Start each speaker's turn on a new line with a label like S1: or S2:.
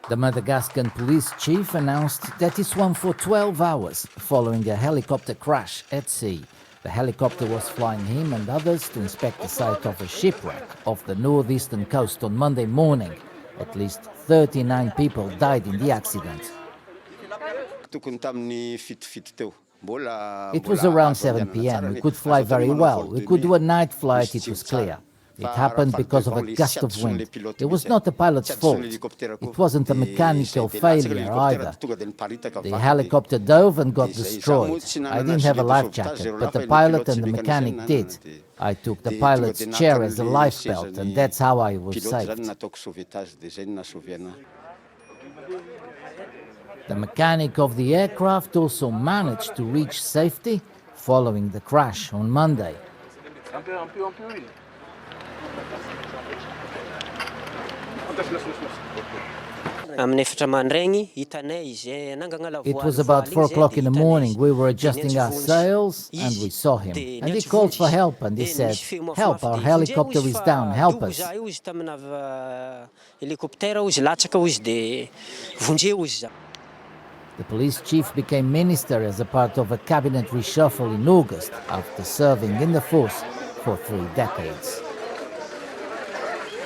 S1: The Madagascan police chief announced that he swam for 12 hours following a helicopter crash at sea. The helicopter was flying him and others to inspect the site of a shipwreck off the northeastern coast on Monday morning. At least 39 people died in the accident. It was around 7 p.m. We could fly very well. We could do a night flight, it was clear. It happened because of a gust of wind. It was not the pilot's fault. It wasn't a mechanical failure either. The helicopter dove and got destroyed. I didn't have a life jacket, but the pilot and the mechanic did. I took the pilot's chair as a life belt, and that's how I was saved. The mechanic of the aircraft also managed to reach safety following the crash on Monday. It was about 4 o'clock in the morning. We were adjusting our sails and we saw him. And he called for help and he said, "Help, our helicopter is down, help us." The police chief became minister as a part of a cabinet reshuffle in August after serving in the force for 3 decades.